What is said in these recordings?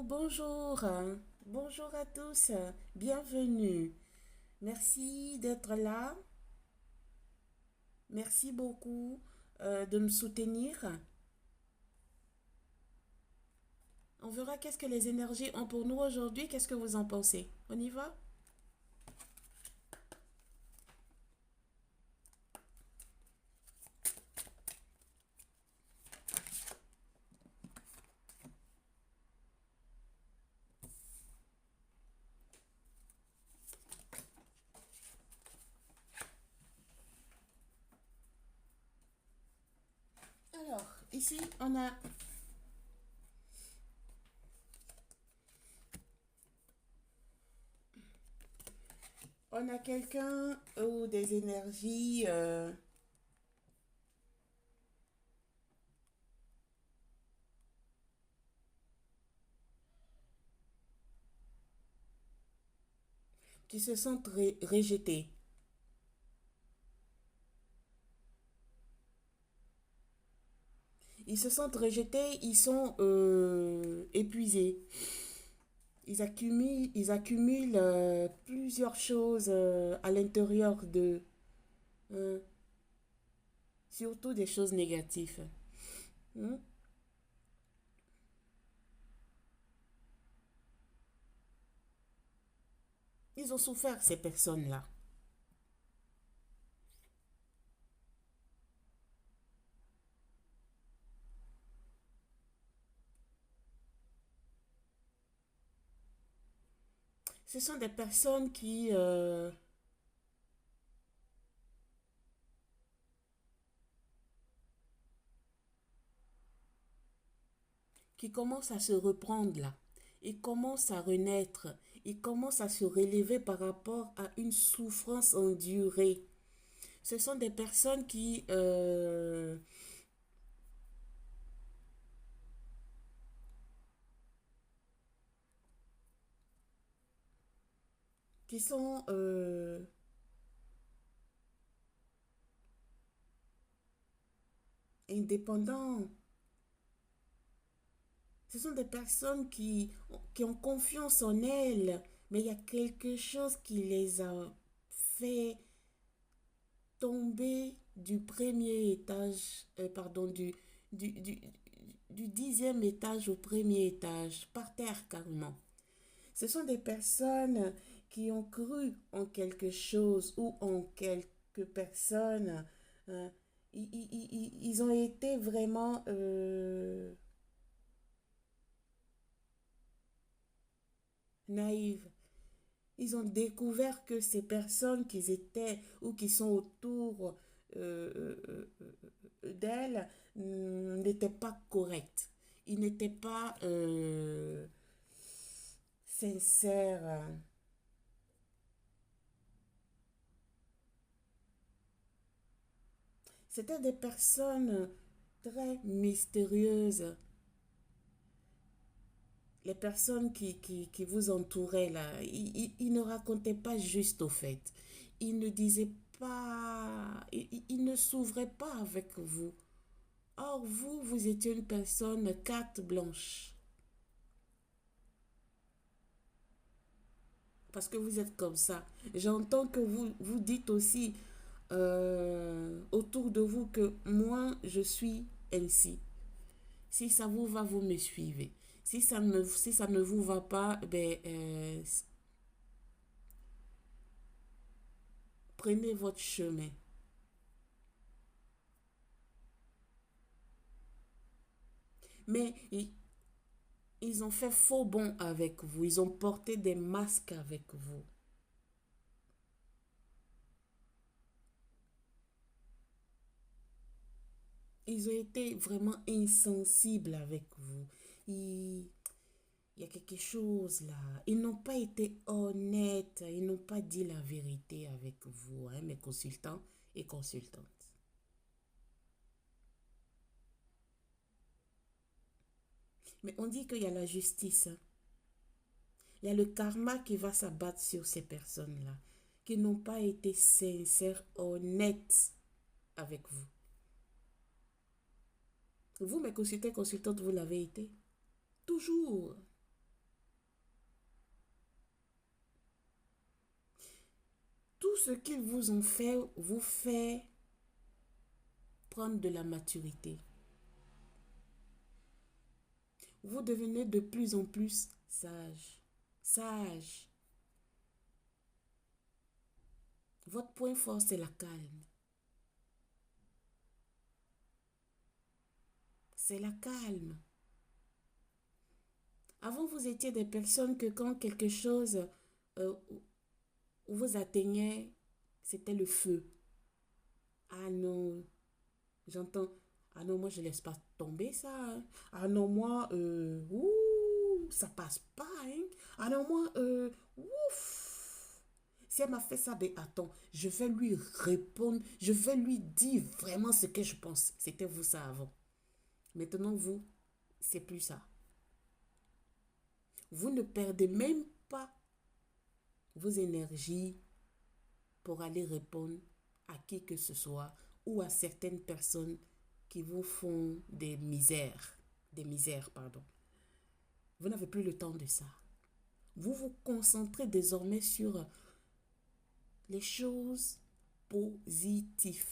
Bonjour. Bonjour à tous. Bienvenue. Merci d'être là. Merci beaucoup de me soutenir. On verra qu'est-ce que les énergies ont pour nous aujourd'hui. Qu'est-ce que vous en pensez? On y va? Alors, ici, on a quelqu'un ou des énergies qui se sentent rejetés. Ils se sentent rejetés, ils sont épuisés. Ils accumulent plusieurs choses à l'intérieur de, euh, surtout des choses négatives. Hmm. Ils ont souffert, ces personnes-là. Ce sont des personnes qui commencent à se reprendre là. Ils commencent à renaître. Ils commencent à se relever par rapport à une souffrance endurée. Ce sont des personnes qui sont indépendants. Ce sont des personnes qui ont confiance en elles, mais il y a quelque chose qui les a fait tomber du premier étage, pardon, du, du, du 10e étage au premier étage, par terre carrément. Ce sont des personnes qui ont cru en quelque chose ou en quelques personnes. euh, ils ont été vraiment naïfs. Ils ont découvert que ces personnes qui étaient ou qui sont autour d'elles n'étaient pas correctes. Ils n'étaient pas sincères. C'était des personnes très mystérieuses. Les personnes qui vous entouraient là, ils ne racontaient pas juste au fait. Ils ne disaient pas, ils ne s'ouvraient pas avec vous. Or, vous étiez une personne carte blanche. Parce que vous êtes comme ça. J'entends que vous dites aussi autour de vous que moi, je suis ainsi. Si ça vous va, vous me suivez. Si ça ne vous va pas, ben, prenez votre chemin. Mais ils ont fait faux bond avec vous. Ils ont porté des masques avec vous. Ils ont été vraiment insensibles avec vous. Ils, il y a quelque chose là. Ils n'ont pas été honnêtes. Ils n'ont pas dit la vérité avec vous, hein, mes consultants et consultantes. Mais on dit qu'il y a la justice, hein. Il y a le karma qui va s'abattre sur ces personnes-là, qui n'ont pas été sincères, honnêtes avec vous. Vous, mes consultants et consultantes, vous l'avez été. Toujours. Tout ce qu'ils vous ont fait vous fait prendre de la maturité. Vous devenez de plus en plus sage. Sage. Votre point fort, c'est la calme. C'est la calme. Avant, vous étiez des personnes que quand quelque chose euh, vous atteignait, c'était le feu. Ah non, j'entends. Ah non, moi, je ne laisse pas tomber ça, hein. Ah non, moi, ça passe pas, hein. Ah non, moi, ouf. Si elle m'a fait ça, ben attends, je vais lui répondre, je vais lui dire vraiment ce que je pense. C'était vous ça avant. Maintenant, vous, c'est plus ça. Vous ne perdez même pas vos énergies pour aller répondre à qui que ce soit ou à certaines personnes qui vous font des misères. Des misères, pardon. Vous n'avez plus le temps de ça. Vous vous concentrez désormais sur les choses positives.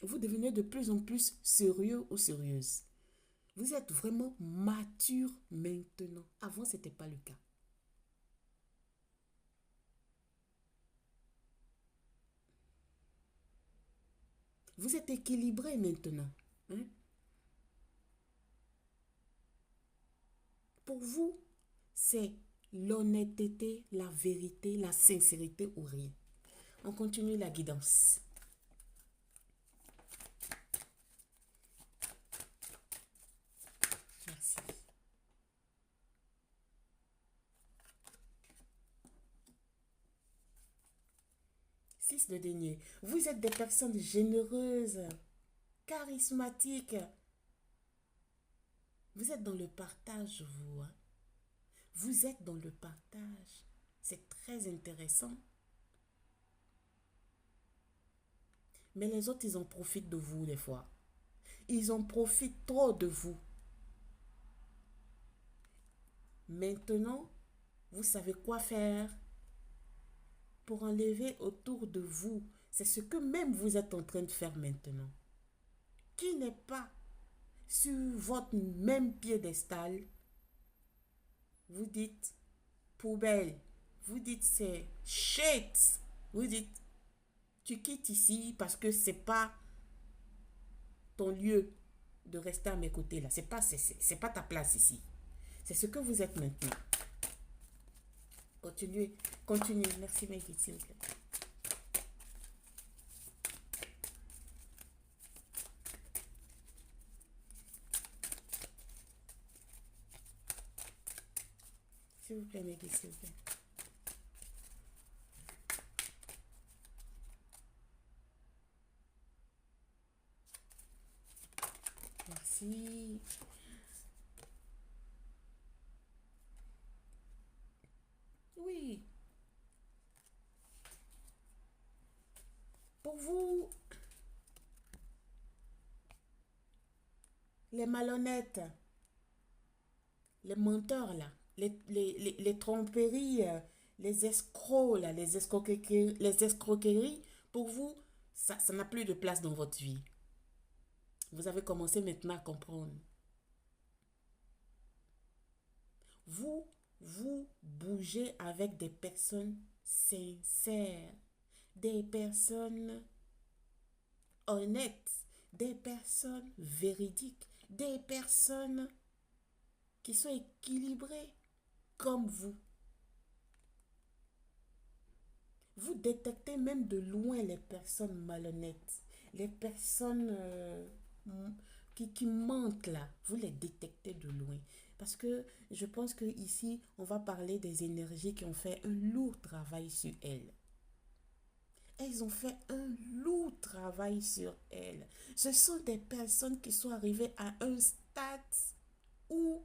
Vous devenez de plus en plus sérieux ou sérieuse. Vous êtes vraiment mature maintenant. Avant, ce n'était pas le cas. Vous êtes équilibré maintenant, hein? Pour vous, c'est l'honnêteté, la vérité, la sincérité ou rien. On continue la guidance. Merci. 6 de denier. Vous êtes des personnes généreuses, charismatiques. Vous êtes dans le partage, vous, hein? Vous êtes dans le partage. C'est très intéressant. Mais les autres, ils en profitent de vous des fois. Ils en profitent trop de vous. Maintenant, vous savez quoi faire pour enlever autour de vous. C'est ce que même vous êtes en train de faire maintenant. Qui n'est pas sur votre même piédestal, vous dites poubelle, vous dites c'est shit, vous dites tu quittes ici parce que c'est pas ton lieu de rester à mes côtés là, c'est pas ta place ici. C'est ce que vous êtes maintenant. Continuez, continuez. Merci Maggie, s'il vous plaît. S'il vous plaît, Maggie, s'il vous plaît. Merci. Oui. Pour vous, les malhonnêtes, les menteurs là, les tromperies, les escrocs là, les escroqueries, pour vous, ça n'a plus de place dans votre vie. Vous avez commencé maintenant à comprendre. Vous, vous bougez avec des personnes sincères, des personnes honnêtes, des personnes véridiques, des personnes qui sont équilibrées comme vous. Vous détectez même de loin les personnes malhonnêtes, les personnes qui mentent là. Vous les détectez de loin. Parce que je pense que ici, on va parler des énergies qui ont fait un lourd travail sur elles. Elles ont fait un lourd travail sur elles. Ce sont des personnes qui sont arrivées à un stade où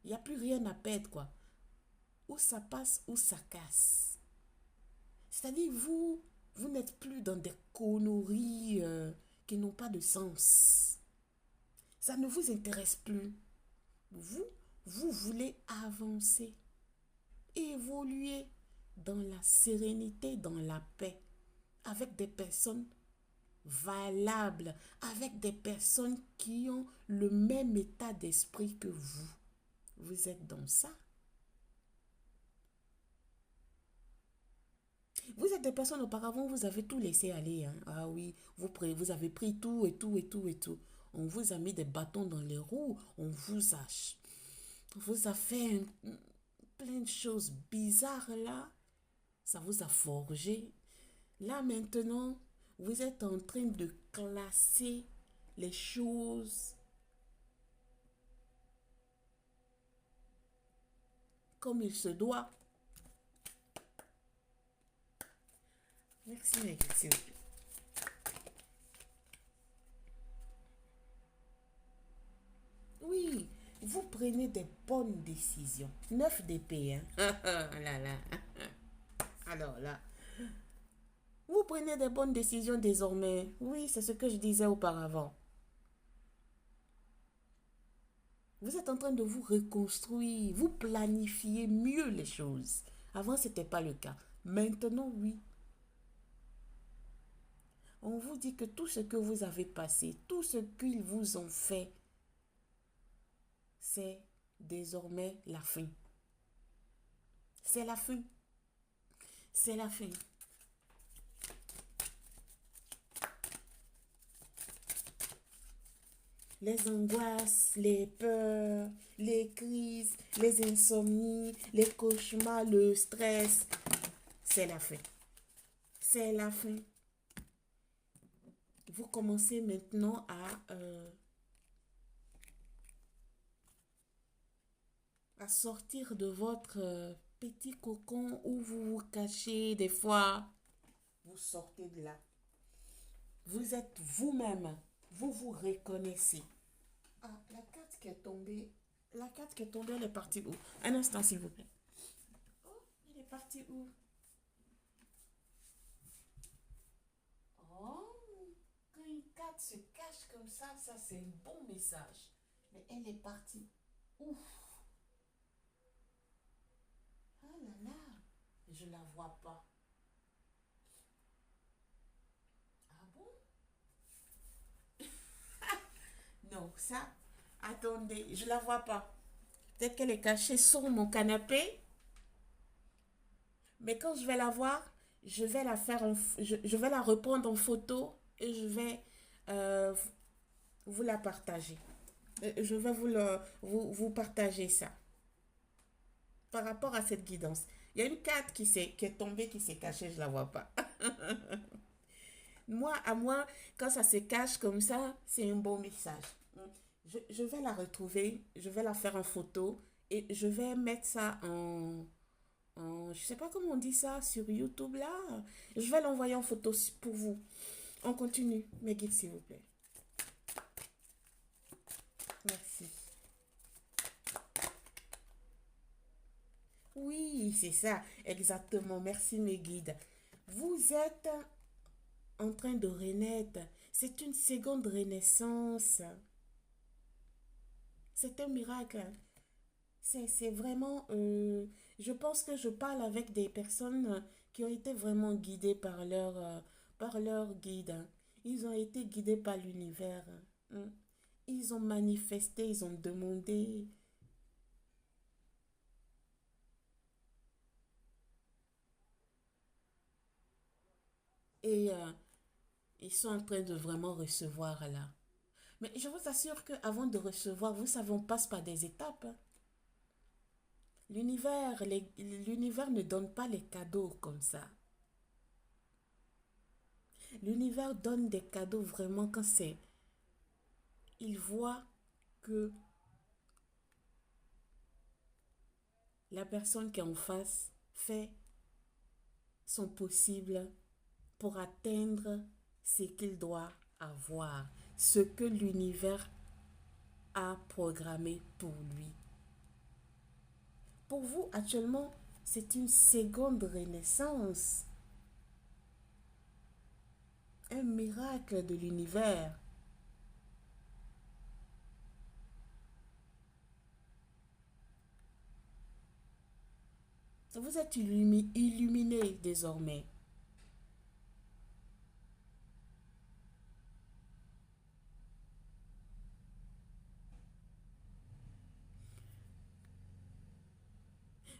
il n'y a plus rien à perdre, quoi. Où ça passe, où ça casse. C'est-à-dire, vous n'êtes plus dans des conneries qui n'ont pas de sens. Ça ne vous intéresse plus. Vous, vous voulez avancer, évoluer dans la sérénité, dans la paix, avec des personnes valables, avec des personnes qui ont le même état d'esprit que vous. Vous êtes dans ça. Vous êtes des personnes, auparavant, vous avez tout laissé aller. Hein. Ah oui, vous avez pris tout et tout et tout et tout. On vous a mis des bâtons dans les roues. On vous a fait plein de choses bizarres là. Ça vous a forgé. Là maintenant, vous êtes en train de classer les choses comme il se doit. Merci, merci. Oui, vous prenez des bonnes décisions. 9 d'épée, hein. Ah là là. Alors là, vous prenez des bonnes décisions désormais. Oui, c'est ce que je disais auparavant. Vous êtes en train de vous reconstruire. Vous planifiez mieux les choses. Avant, ce n'était pas le cas. Maintenant, oui. On vous dit que tout ce que vous avez passé, tout ce qu'ils vous ont fait, c'est désormais la fin. C'est la fin. C'est la fin. Les angoisses, les peurs, les crises, les insomnies, les cauchemars, le stress, c'est la fin. C'est la fin. Vous commencez maintenant à sortir de votre petit cocon où vous vous cachez des fois. Vous sortez de là. Vous êtes vous-même. Vous vous reconnaissez. Ah, la carte qui est tombée, elle est partie où? Un instant, s'il vous plaît. Oh, elle est partie où? Oh, quand une carte se cache comme ça c'est un bon message. Mais elle est partie. Ouf, ah là là, je la vois pas. Ah bon? Non, ça, attendez, je la vois pas. Peut-être qu'elle est cachée sur mon canapé, mais quand je vais la voir, je vais la reprendre en photo et je vais euh, vous la partager. Je vais vous partager ça par rapport à cette guidance. Il y a une carte qui est tombée, qui s'est cachée, je ne la vois pas. Moi, quand ça se cache comme ça, c'est un bon message. Je vais la retrouver, je vais la faire en photo et je vais mettre ça je sais pas comment on dit ça sur YouTube là. Je vais l'envoyer en photo pour vous. On continue, mes guides, s'il vous plaît. Merci. Oui, c'est ça, exactement. Merci, mes guides. Vous êtes en train de renaître. C'est une seconde renaissance. C'est un miracle. C'est vraiment... je pense que je parle avec des personnes qui ont été vraiment guidées par leur guide. Hein. Ils ont été guidés par l'univers. Hein. Ils ont manifesté, ils ont demandé. Et ils sont en train de vraiment recevoir là. Mais je vous assure qu'avant de recevoir, vous savez, on passe par des étapes. Hein. L'univers ne donne pas les cadeaux comme ça. L'univers donne des cadeaux vraiment quand c'est... Il voit que la personne qui est en face fait son possible pour atteindre ce qu'il doit avoir, ce que l'univers a programmé pour lui. Pour vous, actuellement, c'est une seconde renaissance, un miracle de l'univers. Vous êtes illuminé désormais.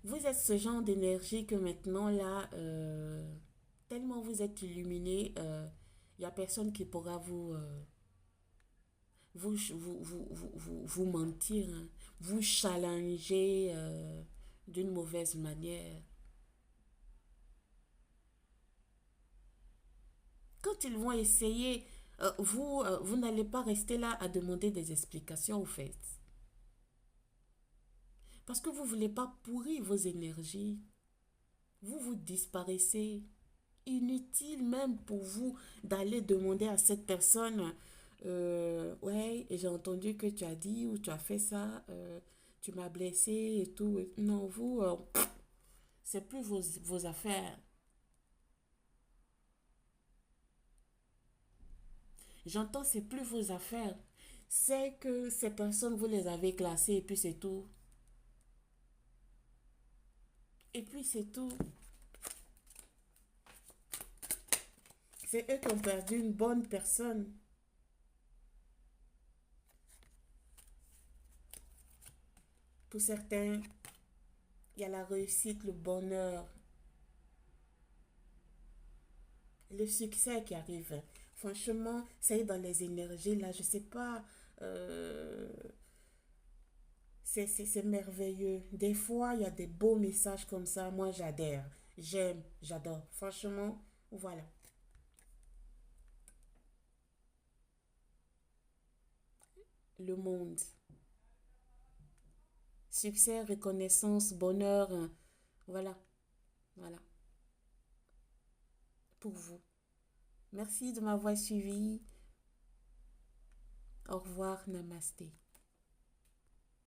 Vous êtes ce genre d'énergie que maintenant, là, tellement vous êtes illuminé, il n'y a personne qui pourra vous mentir, hein, vous challenger d'une mauvaise manière. Quand ils vont essayer, vous n'allez pas rester là à demander des explications au fait. Parce que vous ne voulez pas pourrir vos énergies. Vous disparaissez. Inutile même pour vous d'aller demander à cette personne, ouais, j'ai entendu que tu as dit ou tu as fait ça, tu m'as blessé et tout. Non, vous, c'est plus vos affaires. J'entends, c'est plus vos affaires. C'est que ces personnes, vous les avez classées et puis c'est tout. Et puis c'est tout. C'est eux qui ont perdu une bonne personne. Pour certains, il y a la réussite, le bonheur, le succès qui arrive. Franchement, ça y est dans les énergies, là, je sais pas. euh, c'est merveilleux. Des fois, il y a des beaux messages comme ça. Moi, j'adhère. J'aime, j'adore. Franchement, voilà. Le monde. Succès, reconnaissance, bonheur. Voilà, voilà. Pour vous. Merci de m'avoir suivi. Au revoir, namasté.